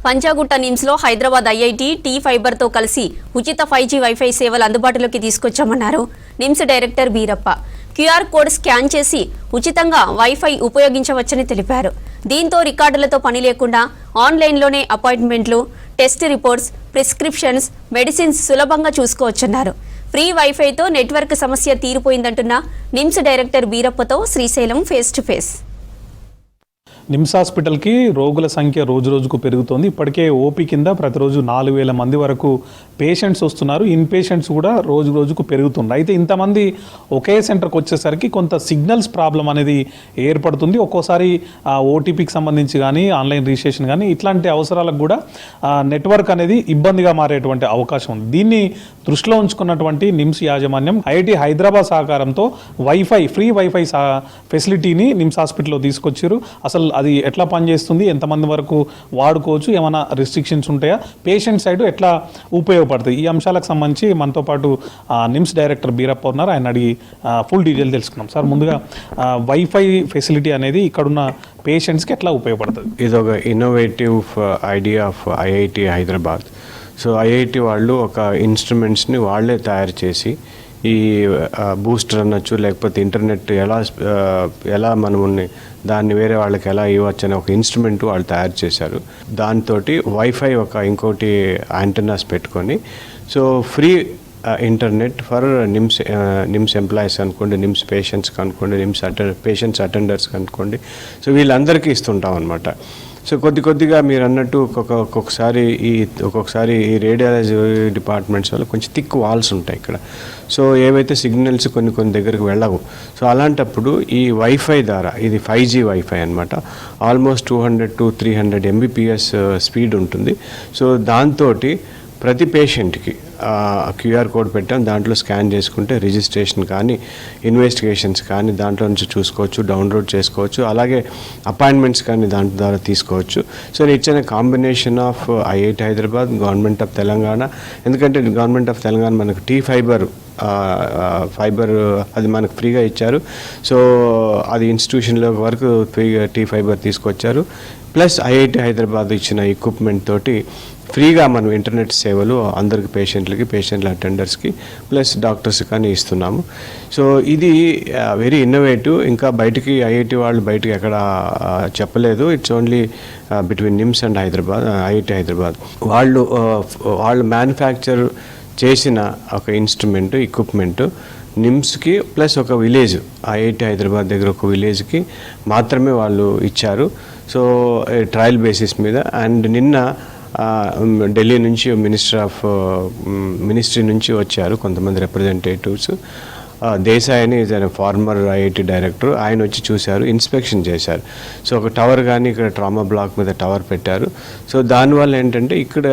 పంజాగుట్ట నిమ్స్లో Hyderabad IIT T ఫైబర్తో కలిసి ఉచిత 5G వైఫై సేవలు అందుబాటులోకి తీసుకొచ్చామన్నారు NIMS director Beerappa. QR code scan చేసి ఉచితంగా వైఫై ఉపయోగించవచ్చని తెలిపారు. దీంతో రికార్డులతో పని లేకుండా ఆన్లైన్లోనే అపాయింట్మెంట్లు, టెస్ట్ రిపోర్ట్స్, ప్రిస్క్రిప్షన్స్, మెడిసిన్స్ సులభంగా చూసుకోవచ్చన్నారు. ఫ్రీ వైఫైతో నెట్వర్క్ సమస్య తీరిపోయిందంటున్న నిమ్స్ డైరెక్టర్ బీరప్పతో Srisailam face to face. NIMS హాస్పిటల్కి రోగుల సంఖ్య రోజు రోజుకు పెరుగుతోంది. ఇప్పటికే ఓపీ కింద ప్రతిరోజు 4,000 మంది వరకు పేషెంట్స్ వస్తున్నారు. ఇన్ పేషెంట్స్ కూడా రోజు రోజుకు పెరుగుతున్నారు. అయితే ఇంతమంది ఒకే సెంటర్కి వచ్చేసరికి కొంత సిగ్నల్స్ ప్రాబ్లం అనేది ఏర్పడుతుంది. ఒక్కోసారి ఓటీపీకి సంబంధించి కానీ ఆన్లైన్ రిజిస్ట్రేషన్ కానీ ఇట్లాంటి అవసరాలకు కూడా నెట్వర్క్ అనేది ఇబ్బందిగా మారేటువంటి అవకాశం ఉంది. దీన్ని దృష్టిలో ఉంచుకున్నటువంటి నిమ్స్ యాజమాన్యం ఐఐటి హైదరాబాద్ సహకారంతో ఫ్రీ వైఫై ఫెసిలిటీని నిమ్స్ హాస్పిటల్లో తీసుకొచ్చారు. అసలు అది ఎట్లా పనిచేస్తుంది, ఎంతమంది వరకు వాడుకోవచ్చు, ఏమైనా రిస్ట్రిక్షన్స్ ఉంటాయా, పేషెంట్ సైడ్ ఎట్లా ఉపయోగపడుతుంది, ఈ అంశాలకు సంబంధించి మనతో పాటు నిమ్స్ డైరెక్టర్ బీరప్ప ఉన్నారు. ఆయన అడిగి ఫుల్ డీటెయిల్ తెలుసుకున్నాం. సార్, ముందుగా వైఫై ఫెసిలిటీ అనేది ఇక్కడున్న పేషెంట్స్కి ఎట్లా ఉపయోగపడుతుంది? ఇది ఒక innovative idea of IIT Hyderabad. So IIT వాళ్ళు ఒక ఇన్స్ట్రుమెంట్స్ని వాళ్ళే తయారు చేసి ఈ బూస్టర్ అనొచ్చు, లేకపోతే ఇంటర్నెట్ ఎలా మనముని దాన్ని వేరే వాళ్ళకి ఎలా ఇవ్వచ్చు అనే ఒక ఇన్స్ట్రుమెంట్ వాళ్ళు తయారు చేశారు. దాంతో వైఫై ఇంకోటి యాంటెనాస్ పెట్టుకొని so free internet for NIMS employees అనుకోండి, నిమ్స్ పేషెంట్స్కి అనుకోండి, పేషెంట్స్ అటెండర్స్కి అనుకోండి, సో వీళ్ళందరికీ ఇస్తుంటాం అనమాట. సో కొద్దిగా మీరు అన్నట్టు ఒక్కొక్కసారి ఈ రేడియాలజీ డిపార్ట్మెంట్స్ వల్ల కొంచెం థిక్ వాల్స్ ఉంటాయి ఇక్కడ. సో ఏవైతే సిగ్నల్స్ కొన్ని దగ్గరికి వెళ్ళవు. సో అలాంటప్పుడు ఈ వైఫై ద్వారా, ఇది 5G వైఫై అనమాట, ఆల్మోస్ట్ 200 to 300 Mbps స్పీడ్ ఉంటుంది. సో దాంతో ప్రతి పేషెంట్కి క్యూఆర్ కోడ్ పెట్టాం, దాంట్లో స్కాన్ చేసుకుంటే రిజిస్ట్రేషన్ కానీ ఇన్వెస్టిగేషన్స్ కానీ దాంట్లో నుంచి చూసుకోవచ్చు, డౌన్లోడ్ చేసుకోవచ్చు, అలాగే అపాయింట్మెంట్స్ కానీ దాంట్లో ద్వారా తీసుకోవచ్చు. So it's a combination of IIT Hyderabad, government of Telangana. ఎందుకంటే గవర్నమెంట్ ఆఫ్ తెలంగాణ మనకు టీ ఫైబర్ అది మనకు ఫ్రీగా ఇచ్చారు. సో అది ఇన్స్టిట్యూషన్లో వరకు ఫ్రీగా టీ ఫైబర్ తీసుకొచ్చారు. ప్లస్ ఐఐటి హైదరాబాద్ ఇచ్చిన ఎక్విప్మెంట్ తోటి ఫ్రీగా మనం ఇంటర్నెట్ సేవలు అందరికి పేషెంట్ల అటెండర్స్కి ప్లస్ డాక్టర్స్ కానీ ఇస్తున్నాము. సో ఇది వెరీ ఇన్నోవేటివ్. ఇంకా బయటికి ఐఐటి వాళ్ళు బయటికి ఎక్కడ చెప్పలేదు. It's only between NIMS and IIT Hyderabad. వాళ్ళు మ్యానుఫ్యాక్చర్ చేసిన ఒక ఎక్విప్మెంట్ నిమ్స్కి ప్లస్ ఒక విలేజ్, ఐఐటి హైదరాబాద్ దగ్గర ఒక విలేజ్కి మాత్రమే వాళ్ళు ఇచ్చారు. సో ట్రయల్ బేసిస్ మీద. అండ్ నిన్న ఢిల్లీ నుంచి మినిస్ట్రీ నుంచి వచ్చారు కొంతమంది రిప్రజెంటేటివ్స్. దేశాయ్ అని ఫార్మర్ ఐఐటి డైరెక్టర్, ఆయన వచ్చి చూశారు, ఇన్స్పెక్షన్ చేశారు. సో ఒక టవర్ కానీ ఇక్కడ ట్రామా బ్లాక్ మీద టవర్ పెట్టారు. సో దానివల్ల ఏంటంటే ఇక్కడ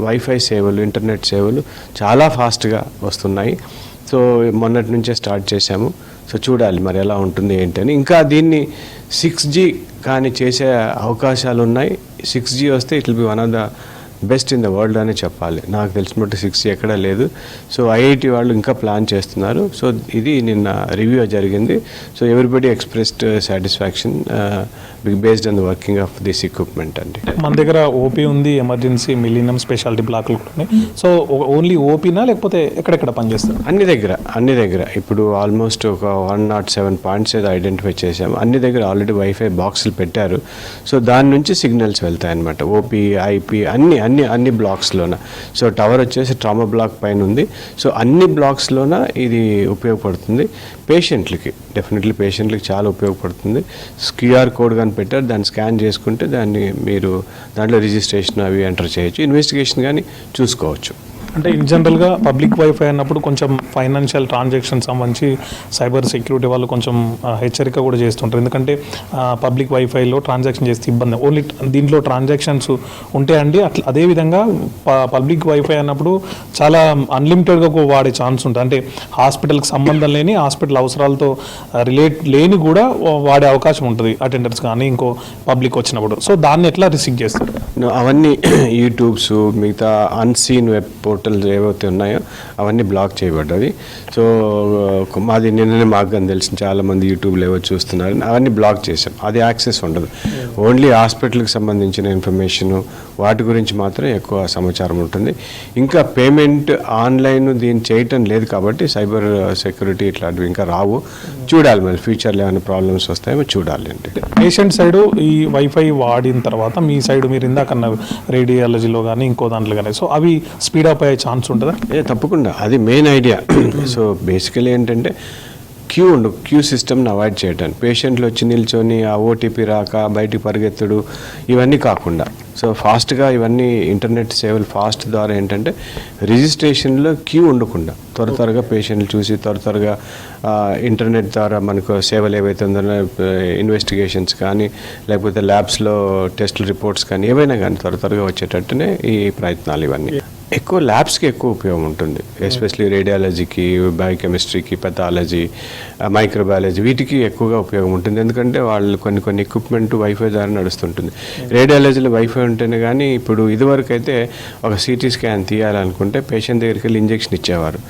వైఫై సేవలు, ఇంటర్నెట్ సేవలు చాలా ఫాస్ట్గా వస్తున్నాయి. సో మొన్నటి నుంచే స్టార్ట్ చేశాము. సో చూడాలి మరి ఎలా ఉంటుంది ఏంటని. ఇంకా దీన్ని 6G కానీ చేసే అవకాశాలు ఉన్నాయి. 6G వస్తే it will be one of the best in the world అని చెప్పాలి. నాకు తెలిసినట్టు 6G ఎక్కడా లేదు. సో ఐఐటి వాళ్ళు ఇంకా ప్లాన్ చేస్తున్నారు. సో ఇది నిన్న రివ్యూ జరిగింది. So everybody expressed satisfaction based on the working of this equipment అండి. మన దగ్గర ఓపీ ఉంది, ఎమర్జెన్సీ, మిలీనియం, స్పెషాలిటీ బ్లాక్లు కూడా ఉన్నాయి. సో ఓన్లీ ఓపీనా లేకపోతే ఎక్కడెక్కడ పనిచేస్తారు? అన్ని దగ్గర ఇప్పుడు ఆల్మోస్ట్ ఒక 107 పాయింట్స్ ఏదో ఐడెంటిఫై చేసాము. అన్ని దగ్గర ఆల్రెడీ వైఫై బాక్సులు పెట్టారు. సో దాని నుంచి సిగ్నల్స్ వెళ్తాయన్నమాట. ఓపీ, ఐపీ అన్ని బ్లాక్స్లోన. సో టవర్ వచ్చేసి ట్రామా బ్లాక్ పైన ఉంది. సో అన్ని బ్లాక్స్లోన ఇది ఉపయోగపడుతుంది పేషెంట్లకి. డెఫినెట్లీ పేషెంట్లకి చాలా ఉపయోగపడుతుంది. క్యూఆర్ కోడ్ కానీ పెట్టారు, దాన్ని స్కాన్ చేసుకుంటే మీరు దాంట్లో రిజిస్ట్రేషన్ అవి ఎంటర్ చేయొచ్చు, ఇన్వెస్టిగేషన్ కానీ చూసుకోవచ్చు. అంటే ఇన్ జనరల్గా పబ్లిక్ వైఫై అన్నప్పుడు కొంచెం ఫైనాన్షియల్ ట్రాన్సాక్షన్ సంబంధించి సైబర్ సెక్యూరిటీ వాళ్ళు కొంచెం హెచ్చరిక కూడా చేస్తుంటారు. ఎందుకంటే పబ్లిక్ వైఫైలో ట్రాన్సాక్షన్ చేస్తే ఇబ్బంది. ఓన్లీ దీంట్లో ట్రాన్సాక్షన్స్ ఉంటాయండి. అదేవిధంగా పబ్లిక్ వైఫై అన్నప్పుడు చాలా అన్లిమిటెడ్గా వాడే ఛాన్స్ ఉంటుంది. అంటే హాస్పిటల్కి సంబంధం లేని, హాస్పిటల్ అవసరాలతో రిలేట్ లేని కూడా వాడే అవకాశం ఉంటుంది అటెండర్స్ కానీ ఇంకో పబ్లిక్ వచ్చినప్పుడు. సో దాన్ని ఎట్లా రిసీవ్ చేస్తారు? అవన్నీ యూట్యూబ్స్, మిగతా అన్సీన్ వెబ్ పోర్టల్ పోర్టల్స్ ఏవైతే ఉన్నాయో అవన్నీ బ్లాక్ చేయబడ్డది. సో మాది నిన్ననే మాకు కానీ తెలిసిన చాలామంది యూట్యూబ్లో ఏవో చూస్తున్నారు, అవన్నీ బ్లాక్ చేశాం. అది యాక్సెస్ ఉండదు. ఓన్లీ హాస్పిటల్కి సంబంధించిన ఇన్ఫర్మేషను వాటి గురించి మాత్రం ఎక్కువ సమాచారం ఉంటుంది. ఇంకా పేమెంట్ ఆన్లైన్ దీన్ని చేయటం లేదు కాబట్టి సైబర్ సెక్యూరిటీ ఇట్లాంటివి ఇంకా రావు. చూడాలి మరి ఫ్యూచర్లో ఏమైనా ప్రాబ్లమ్స్ వస్తాయేమో చూడాలి అండి. పేషెంట్ సైడ్ ఈ వైఫై వాడిన తర్వాత మీ సైడ్ మీరు ఇందాకన్న రేడియాలజీలో కానీ ఇంకో దాంట్లో కానీ సో అవి స్పీడప్ అయ్యే ఛాన్స్ ఉంటుందా? తప్పకుండా, అది మెయిన్ ఐడియా. సో బేసికలీ ఏంటంటే క్యూ సిస్టమ్ని అవాయిడ్ చేయడానికి, పేషెంట్లు వచ్చి నిల్చొని ఆ ఓటీపీ రాక బయటికి పరిగెత్తుడు ఇవన్నీ కాకుండా సో ఫాస్ట్గా ఇవన్నీ ఇంటర్నెట్ సేవలు ఫాస్ట్ ద్వారా ఏంటంటే రిజిస్ట్రేషన్లో క్యూ ఉండకుండా త్వరగా పేషెంట్లు చూసి త్వరగా ఇంటర్నెట్ ద్వారా మనకు సేవలు ఏవైతే ఉందో ఇన్వెస్టిగేషన్స్ కానీ లేకపోతే ల్యాబ్స్లో టెస్ట్ రిపోర్ట్స్ కానీ ఏవైనా కానీ త్వరగా వచ్చేటట్టునే ఈ ప్రయత్నాలు ఇవన్నీ. ఎక్కువ ల్యాబ్స్కి ఎక్కువ ఉపయోగం ఉంటుంది, ఎస్పెషలీ రేడియాలజీకి, బయోకెమిస్ట్రీకి, పెథాలజీ, మైక్రోబయాలజీ వీటికి ఎక్కువగా ఉపయోగం ఉంటుంది. ఎందుకంటే వాళ్ళు కొన్ని ఎక్విప్మెంట్ వైఫై ద్వారా నడుస్తుంటుంది. రేడియాలజీలో వైఫై ఉంటేనే కానీ ఇప్పుడు ఇదివరకు అయితే ఒక సిటీ స్కాన్ తీయాలనుకుంటే పేషెంట్ దగ్గరికి వెళ్ళి ఇంజెక్షన్ ఇచ్చేవారు.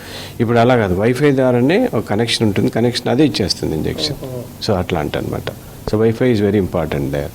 ఇప్పుడు అలా కాదు, వైఫై ద్వారానే ఒక కనెక్షన్ ఉంటుంది, కనెక్షన్ అదే ఇచ్చేస్తుంది ఇంజెక్షన్. సో అట్లా అంటనమాట. So wifi is very important there.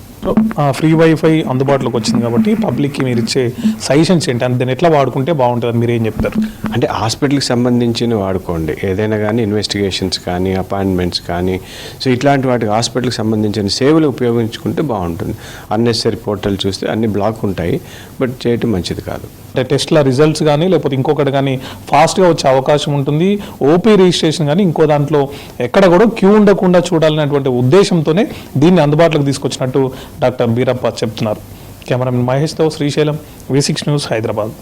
Free wifi అందుబాటులోకి వచ్చింది కాబట్టి పబ్లిక్కి మీరు ఇచ్చే సజెషన్స్ ఏంటి, అంటే దాన్ని ఎట్లా వాడుకుంటే బాగుంటుంది మీరు ఏం చెప్తారు? అంటే హాస్పిటల్కి సంబంధించిన వాడుకోండి, ఏదైనా కానీ ఇన్వెస్టిగేషన్స్ కానీ అపాయింట్మెంట్స్ కానీ సో ఇట్లాంటి వాటికి హాస్పిటల్కి సంబంధించిన సేవలు ఉపయోగించుకుంటే బాగుంటుంది. అన్నెసరీ పోర్టల్ చూస్తే అన్ని బ్లాక్ ఉంటాయి, బట్ చేయటం మంచిది కాదు. అంటే టెస్ట్ల రిజల్ట్స్ కానీ లేకపోతే ఇంకొకటి కానీ ఫాస్ట్గా వచ్చే అవకాశం ఉంటుంది. ఓపీ రిజిస్ట్రేషన్ కానీ ఇంకో దాంట్లో ఎక్కడ కూడా క్యూ ఉండకుండా చూడాలనేటువంటి ఉద్దేశంతోనే దీన్ని అందుబాటులోకి తీసుకొచ్చినట్టు డాక్టర్ బీరప్ప చెప్తున్నారు. కెమెరామెన్ మహేష్తో శ్రీశైలం, V6 న్యూస్, హైదరాబాద్.